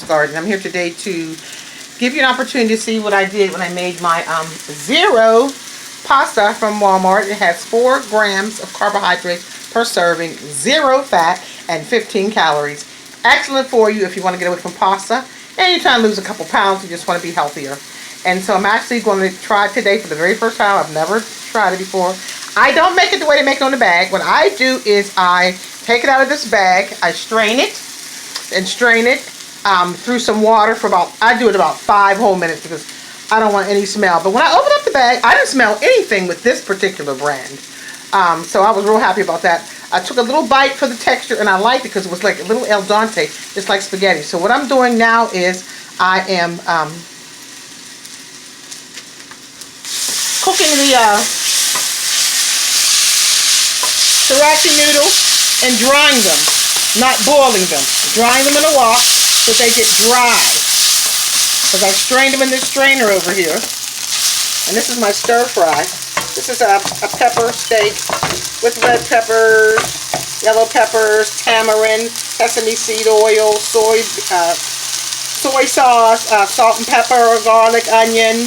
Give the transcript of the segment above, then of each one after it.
Garden. I'm here today to give you an opportunity to see what I did when I made my zero pasta from Walmart. It has 4 grams of carbohydrates per serving, 0 fat, and 15 calories. Excellent for you if you want to get away from pasta and you're trying to lose a couple pounds, you just want to be healthier. And so I'm actually going to try it today for the very first time. I've never tried it before. I don't make it the way they make it on the bag. What I do is I take it out of this bag, I strain it and strain it through some water for I do it about 5 whole minutes because I don't want any smell. But when I opened up the bag, I didn't smell anything with this particular brand. So I was real happy about that. I took a little bite for the texture and I liked it because it was like a little al dente, just like spaghetti. So what I'm doing now is I am cooking the Shiritaki noodles and drying them, not boiling them. Drying them in a wok so they get dry. Because I strained them in this strainer over here. And this is my stir fry. This is a pepper steak with red peppers, yellow peppers, tamarind, sesame seed oil, soy sauce, salt and pepper, garlic, onion.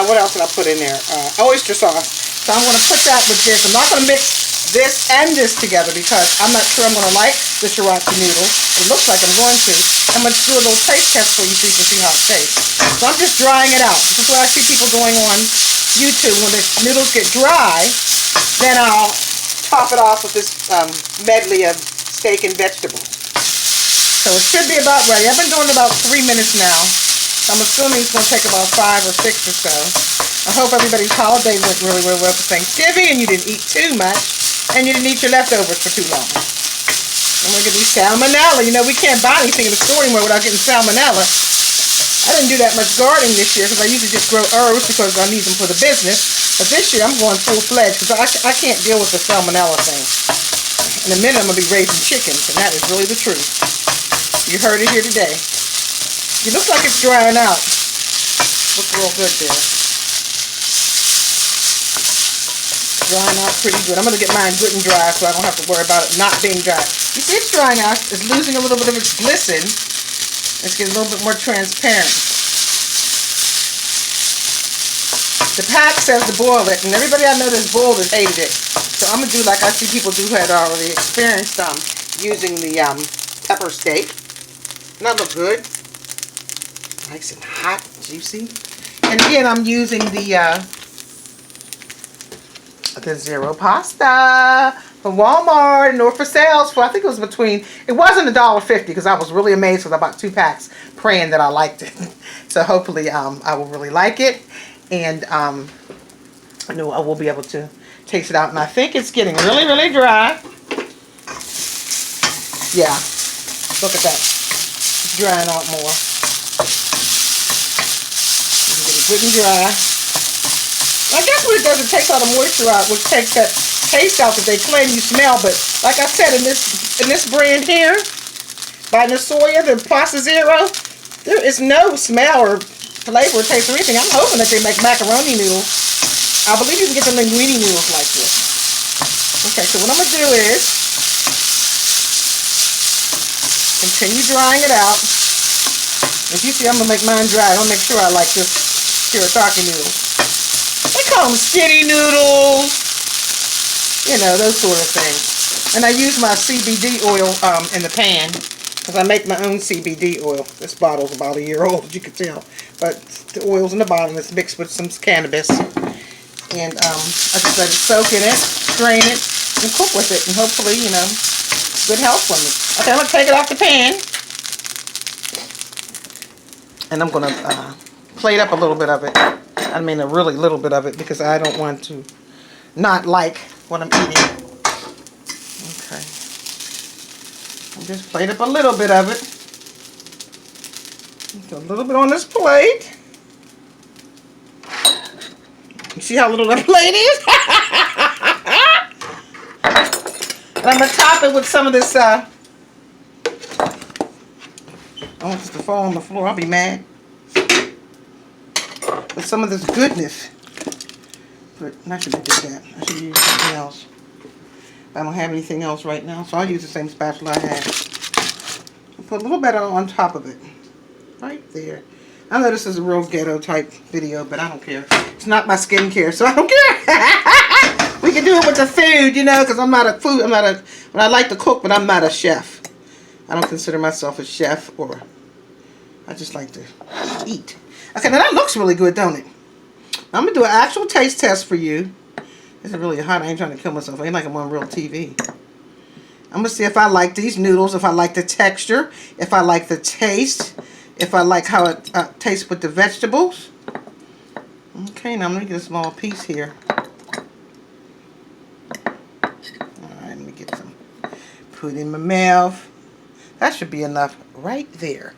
What else did I put in there? Oyster sauce. So I'm going to put that with this. I'm not going to mix this and this together because I'm not sure I'm going to like the Shirataki noodle. It looks like I'm going to. I'm going to do a little taste test for you so you can see how it tastes. So I'm just drying it out. This is what I see people doing on YouTube. When the noodles get dry, then I'll top it off with this medley of steak and vegetables. So it should be about ready. I've been doing it about 3 minutes now. So I'm assuming it's going to take about 5 or 6 or so. I hope everybody's holiday went really, really well for Thanksgiving and you didn't eat too much. And you didn't eat your leftovers for too long. And we're going to be salmonella. You know, we can't buy anything in the store anymore without getting salmonella. I didn't do that much gardening this year because I usually just grow herbs because I need them for the business. But this year I'm going full-fledged because I can't deal with the salmonella thing. In a minute I'm going to be raising chickens, and that is really the truth. You heard it here today. It looks like it's drying out. Looks real good there. Drying out pretty good. I'm going to get mine good and dry so I don't have to worry about it not being dry. You see it's drying out. It's losing a little bit of its glisten. It's getting a little bit more transparent. The pack says to boil it, and everybody I know that's boiled it hated it. So I'm going to do like I see people do who had already experienced using the pepper steak. Doesn't that look good? Nice and hot, juicy. And again, I'm using the zero pasta from Walmart, or for sales for, I think it was between, it wasn't $1.50 because I was really amazed because I bought 2 packs praying that I liked it. So hopefully I will really like it, and I know I will be able to taste it out. And I think it's getting really, really dry. Yeah, look at that. It's drying out more. Get it good and dry. I guess what it does, it takes all the moisture out, which takes that taste out that they claim you smell. But like I said, in this brand here, by Naysoya, the Pasta Zero, there is no smell or flavor or taste or anything. I'm hoping that they make macaroni noodles. I believe you can get the linguine noodles like this. Okay, so what I'm going to do is continue drying it out. As you see, I'm going to make mine dry. I'll make sure I like this Shiritaki noodle. They call them skinny noodles, you know, those sort of things. And I use my CBD oil in the pan because I make my own CBD oil. This bottle's about 1 year old, as you can tell. But the oil's in the bottom. It's mixed with some cannabis. And I just let it soak in it, strain it, and cook with it. And hopefully, you know, good health for me. Okay, I'm going to take it off the pan. And I'm going to plate up a little bit of it. I mean a really little bit of it because I don't want to not like what I'm eating. Okay. I'll just plate up a little bit of it. Just a little bit on this plate. You see how little that plate is? And I'm going to top it with some of this, I want this to fall on the floor. I'll be mad. With some of this goodness. But I should have did that. I should use something else. I don't have anything else right now, so I'll use the same spatula I had. I'll put a little bit on top of it. Right there. I know this is a real ghetto type video, but I don't care. It's not my skincare, so I don't care. We can do it with the food, you know, because I'm not a food. I like to cook, but I'm not a chef. I don't consider myself a chef, or I just like to eat. Okay, now that looks really good, don't it? I'm gonna do an actual taste test for you. This is really hot. I ain't trying to kill myself. I ain't like I'm on real TV. I'm gonna see if I like these noodles, if I like the texture, if I like the taste, if I like how it tastes with the vegetables. Okay, now I'm gonna get a small piece here. Alright, let me get some. Put it in my mouth. That should be enough right there.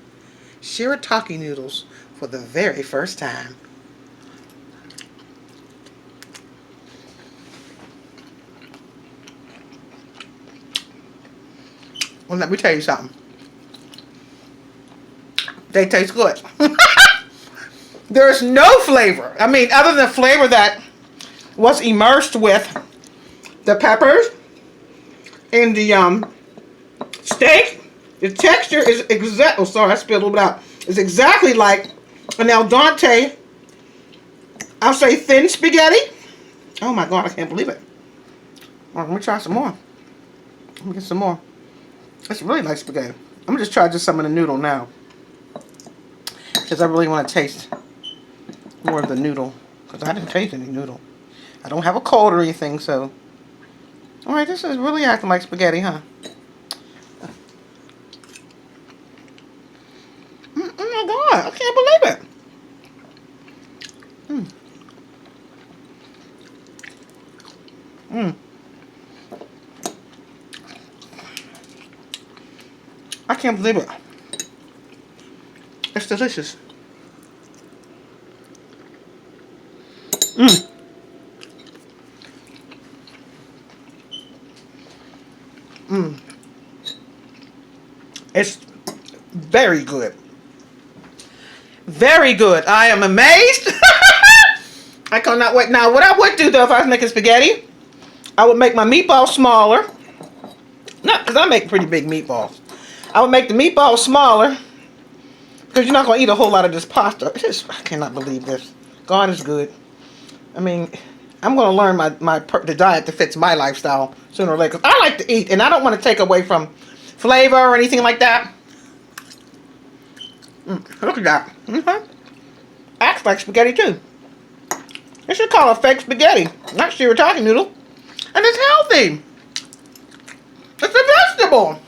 Shiritaki noodles for the very first time. Well, let me tell you something. They taste good. There's no flavor. I mean, other than the flavor that was immersed with the peppers and the steak. The texture is exact. Oh, sorry, I spilled a little bit out. It's exactly like an al dente. I'll say thin spaghetti. Oh my God, I can't believe it. Well, let me try some more. Let me get some more. It's really like spaghetti. I'm gonna just try some of the noodle now, because I really want to taste more of the noodle, because I didn't taste any noodle. I don't have a cold or anything, so. Alright, this is really acting like spaghetti, huh? Oh my God, I can't believe it. I can't believe it. It's delicious. It's very good. Very good. I am amazed. I cannot wait. Now, what I would do, though, if I was making spaghetti, I would make my meatballs smaller. No, because I make pretty big meatballs. I would make the meatballs smaller, because you're not going to eat a whole lot of this pasta. I cannot believe this. God is good. I mean, I'm going to learn the diet that fits my lifestyle sooner or later. I like to eat, and I don't want to take away from flavor or anything like that. Look at that. Acts like spaghetti, too. They should call it fake spaghetti, not shirataki noodle. And it's healthy. It's a vegetable.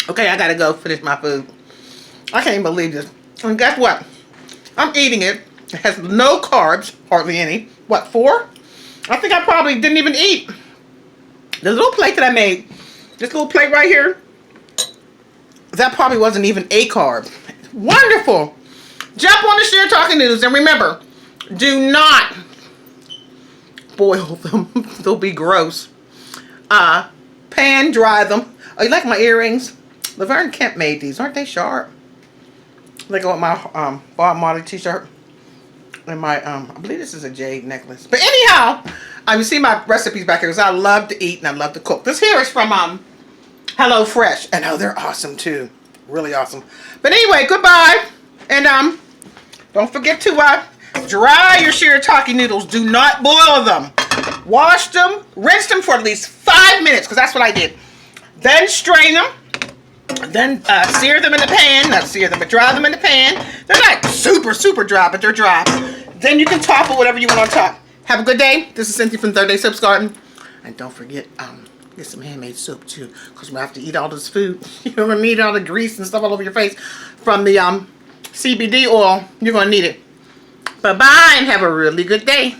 Okay, I gotta go finish my food. I can't even believe this. And guess what? I'm eating it. It has no carbs, hardly any. What, 4? I think I probably didn't even eat. The little plate that I made, this little plate right here, that probably wasn't even a carb. Wonderful. Jump on the shirataki noodles, and remember, do not boil them. They'll be gross. Pan dry them. Oh, you like my earrings? Laverne Kemp made these. Aren't they sharp? They go with my Bob Marley t-shirt. And my, I believe this is a jade necklace. But anyhow, you see my recipes back here, because I love to eat and I love to cook. This here is from Hello Fresh. And oh, they're awesome too. Really awesome. But anyway, goodbye. And don't forget to dry your shirataki noodles. Do not boil them. Wash them, rinse them for at least 5 minutes, because that's what I did. Then strain them. Then sear them in the pan. Not sear them, but dry them in the pan. They're not super, super dry, but they're dry. Then you can top it whatever you want on top. Have a good day. This is Cynthia from Third Day Soaps Garden. And don't forget, get some handmade soap too, because we have to eat all this food. You're going to need all the grease and stuff all over your face from the CBD oil. You're going to need it. Bye-bye, and have a really good day.